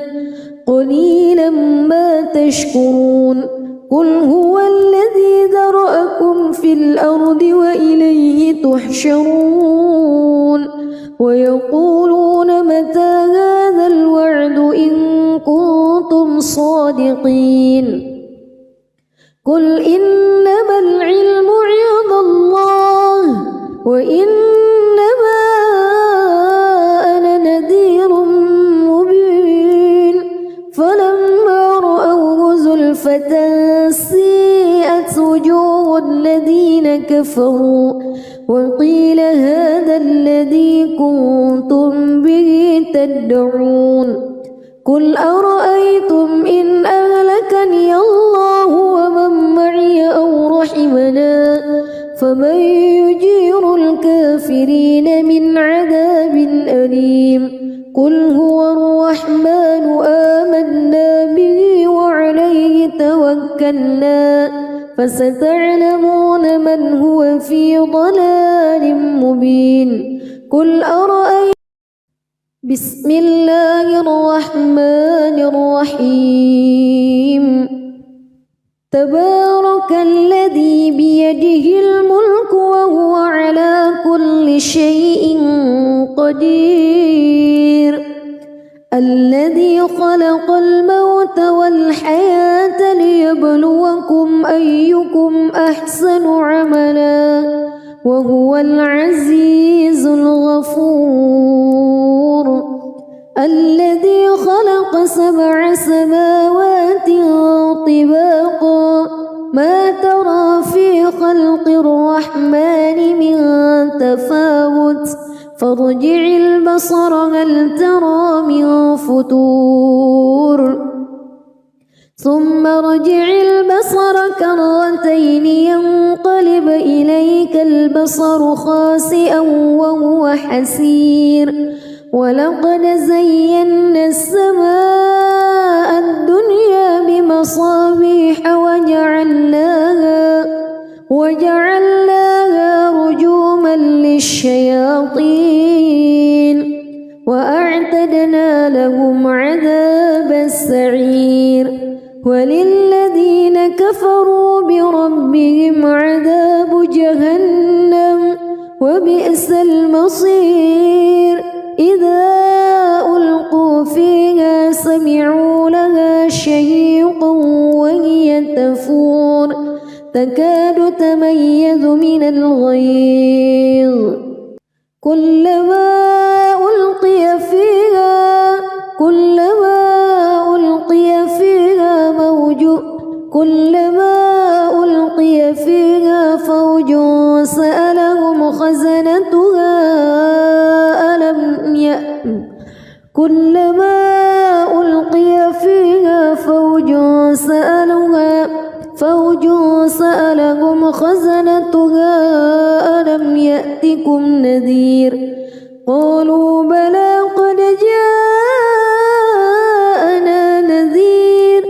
قليلا ما تشكرون قل هو الذي ذرأكم في الأرض وإليه تحشرون ويقولون متى هذا الوعد إن كنتم صادقين قل إنما العلم عند الله وإنما أنا نذير مبين فلما رأوه زلفة سيئت وجوه الذين كفروا وقيل هذا الذي كنتم به تدعون قل أرأيتم إن أهلكني الله ومن معي أو رحمنا فمن يجير الكافرين من عذاب أليم قل هو الرحمن آمنا به وعليه توكلنا فستعلمون من هو في ضلال مبين قل أرأيتم بسم الله الرحمن الرحيم تبارك الذي بيده الملك وهو على كل شيء قدير الذي خلق الموت والحياة ليبلوكم أيكم أحسن عملا وهو العزيز الغفور الذي خلق 7 سماوات طباقا ما ترى في خلق الرحمن من تفاوت فارجع البصر هل ترى من فتور ثم ارجع البصر كرتين ينقلب إليك البصر خاسئا وهو حسير ولقد زينا السماء الدنيا بمصابيح وجعلناها رجوما للشياطين الشياطين وأعتدنا لهم عذاب السعير وللذين كفروا بربهم عذاب جهنم وبئس المصير إذا ألقوا فيها سمعوا لها شهيقا وهي تفور تكاد تميز من الغيظ كلما ألقي فيها فوج سألهم خزنتها ألم يأتكم نذير قالوا بلى قد جاءنا نذير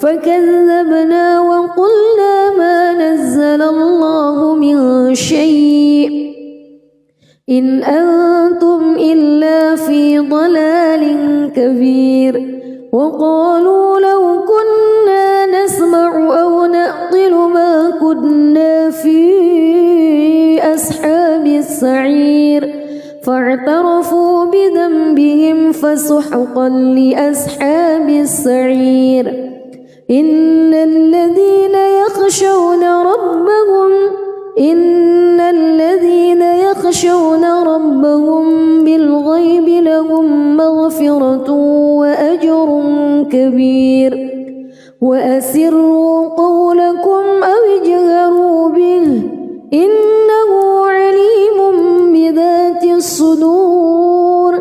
فكذبنا وقلنا ما نزل الله من شيء إن أنتم إلا في ضلال كبير وقالوا لو كنا نسمع أو نعقل ما كنا في أصحاب السعير فاعترفوا بذنبهم فسحقا لأصحاب السعير إن الذين يخشون ربهم بالغيب لهم مغفرة وأجر كبير وأسروا قولكم أو اجهروا به إنه عليم بذات الصدور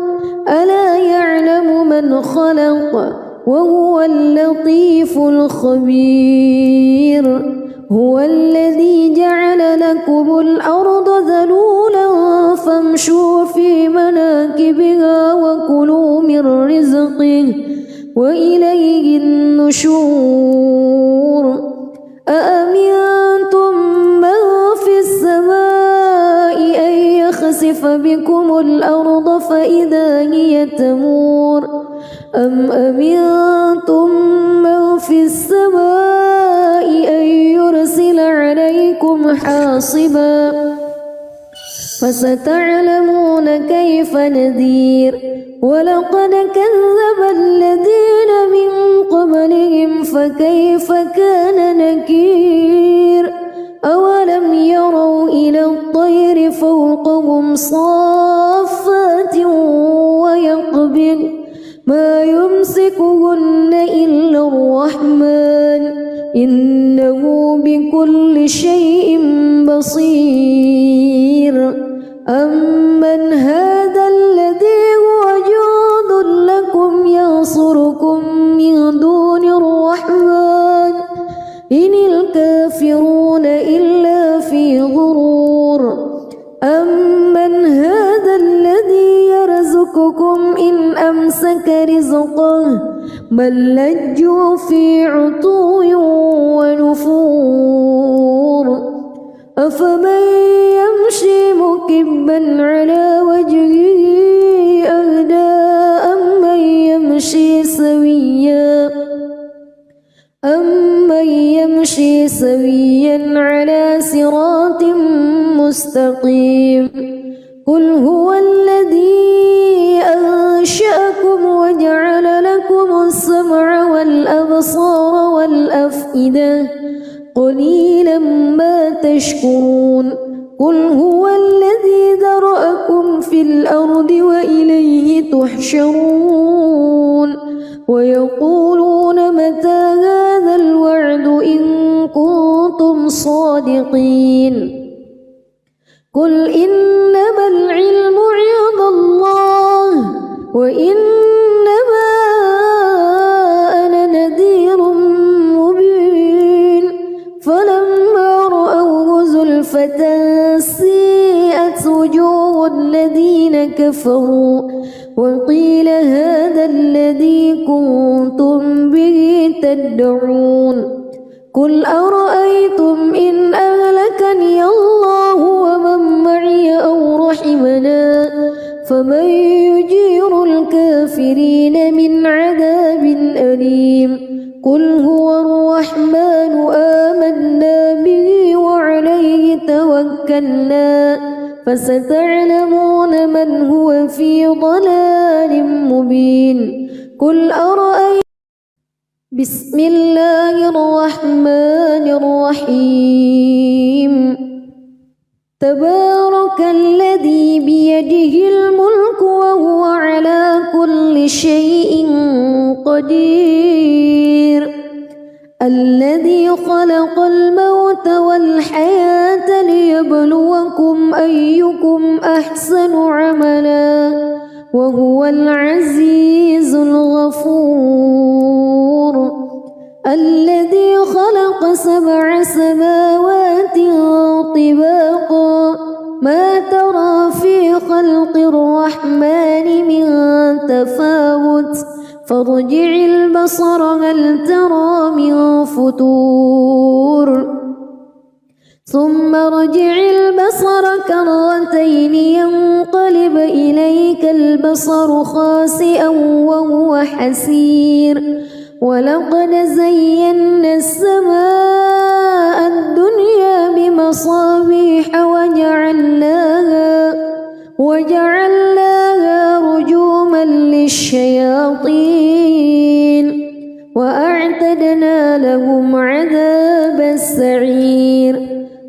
ألا يعلم من خلق وهو اللطيف الخبير هو الذي جعل لكم الأرض ذلولا فامشوا في مناكبها وكلوا من رزقه وإليه النشور أأمنتم من في السماء أن يخسف بكم الأرض فإذا هي تمور أم أمنتم من في السماء أن يرسل عليكم حاصبا فستعلمون كيف نذير ولقد كذب الذين من قبلهم فكيف كان نكير أولم يروا إلى الطير فوقهم صافات ويقبض ما يمسكهن إلا الرحمن إنه بكل شيء بصير أمن هذا الذي هو جند لكم ينصركم من دون الرحمن إن الكافرون إلا في غرور أمن هذا الذي يرزقكم إن أمسك رزقه بل لجوا في عتو ونفور أفمن يمشي مكبا على وجهه أهدى أمن يمشي سويا على صراط مستقيم قل هو الذي أنشأكم وجعل لكم السمع والأبصار والأفئدة قليلا ما تشكرون قل هو الذي ذرأكم في الأرض وإليه تحشرون ويقولون متى هذا الوعد إن كنتم صادقين قل إنما العلم عند الله وإنما أنا نذير مبين فلما رأوه زلفة سيئت وجوه الذين كفروا وقيل هذا الذي كنتم به تدعون قل أرأيتم إن أهلكني الله ومن معي أو رحمنا فمن يجير الكافرين من عذاب أليم قل هو الرحمن آمنا به وعليه توكلنا فستعلمون من هو في ضلال مبين قل أرأيتم بسم الله الرحمن الرحيم تبارك الذي بيده الملك وهو على كل شيء قدير الذي خلق الموت والحياة ليبلوكم أيكم أحسن عملا وهو العزيز الغفور الذي خلق 7 سماوات طباقا ما ترى في خلق الرحمن من تفاوت فارجع البصر هل ترى من فتور ثم ارجع البصر كرتين ينقلب إليك البصر خاسئا وهو حسير ولقد زينا السماء الدنيا بمصابيح وجعلناها رجوما للشياطين وأعتدنا لهم عذاب السعير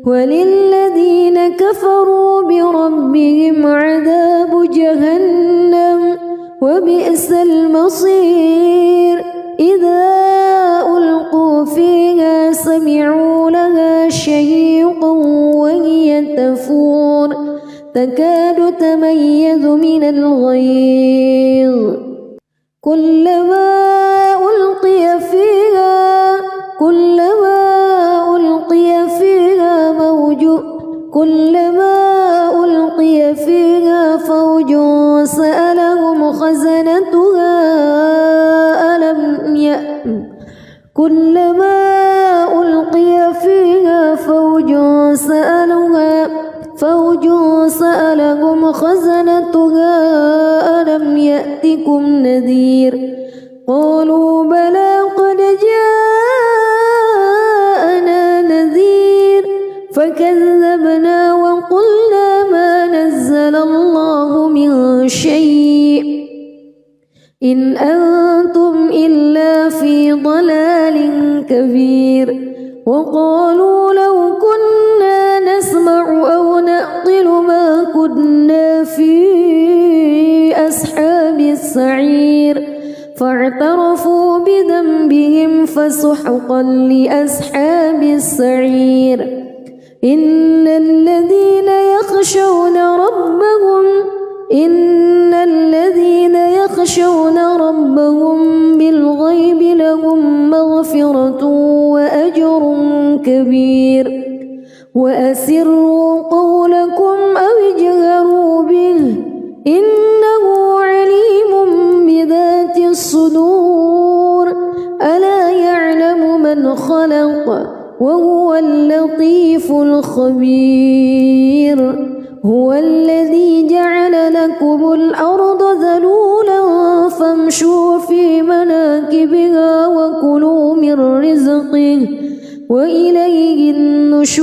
وللذين كفروا بربهم عذاب جهنم وبئس المصير إذا ألقوا فيها سمعوا لها شهيقا وهي تفور تكاد تميز من الغيظ كلما ألقي فيها فوج سألهم خزنتها ألم يأتكم نذير قالوا بلى قد جاءنا نذير فكذبنا وقلنا ما نزل الله من شيء إن أنتم إلا في ضلال كبير وقالوا لو كنا نسمع أو نعقل ما كنا في أصحاب السعير فاعترفوا بذنبهم فسحقا لأصحاب السعير إن الذين يخشون ربهم بالغيب لهم مغفرة وأجر كبير وأسروا قولكم أو اجهروا به إنه عليم بذات الصدور ألا يعلم من خلق وهو اللطيف الخبير هو الذي جعل لكم الأرض ذلولا فامشوا في مناكبها وكلوا من رزقه وإليه النشور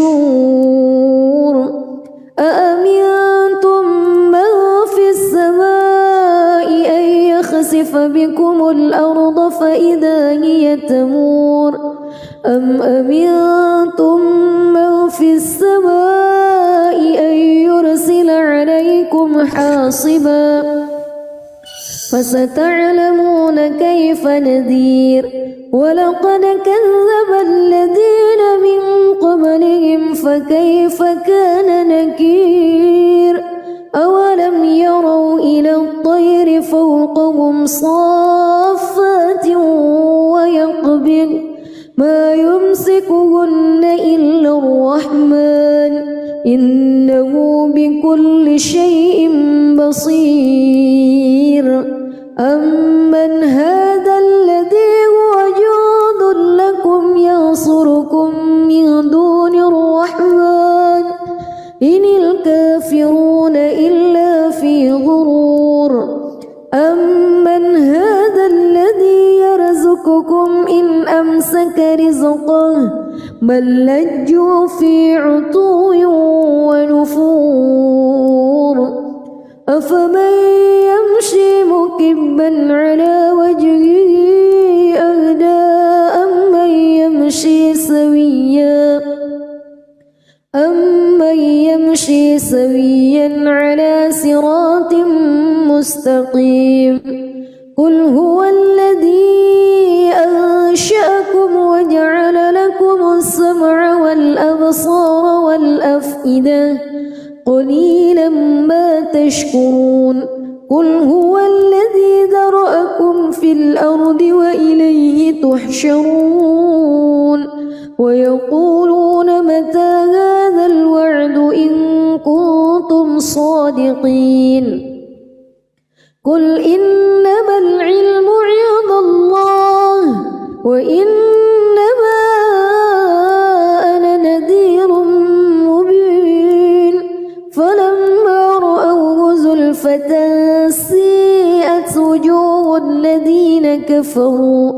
أأمنتم من في السماء أن يخسف بكم الأرض فإذا هي تمور أم أمنتم من في السماء أن يرسل عليكم حاصبا فستعلمون كيف نذير ولقد كذب الذين من قبلهم فكيف كان نكير أولم يروا إلى الطير فوقهم صافات ويقبض ما يمسكهن إلا الرحمن إنه بكل شيء بصير أمن هذا الذي هو جند لكم ينصركم من دون الرحمن إن الكافرون إلا في غرور أمسك رزقه بل لجوا في عتو ونفور أفمن يمشي مكبا على وجهه أهدى أمن يمشي سويا على صراط مستقيم قل هو الذي أنشأكم وجعل لكم السمع والأبصار والأفئدة قليلا ما تشكرون قل هو الذي ذرأكم في الأرض وإليه تحشرون ويقولون متى هذا الوعد إن كنتم صادقين قل إنما العلم عند الله وإنما أنا نذير مبين فلما رأوه زلفة سيئت وجوه الذين كفروا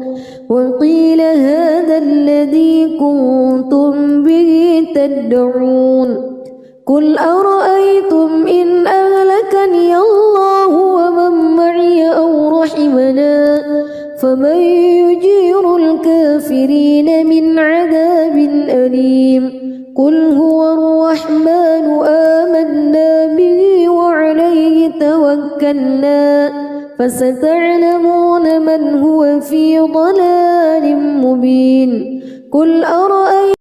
وقيل هذا الذي كنتم به تدعون قل أرأيتم إن أهلكني الله ومن معي أو رحمنا فمن يجير الكافرين من عذاب أليم قل هو الرحمن آمنا به وعليه توكلنا فستعلمون من هو في ضلال مبين قل أرأيتم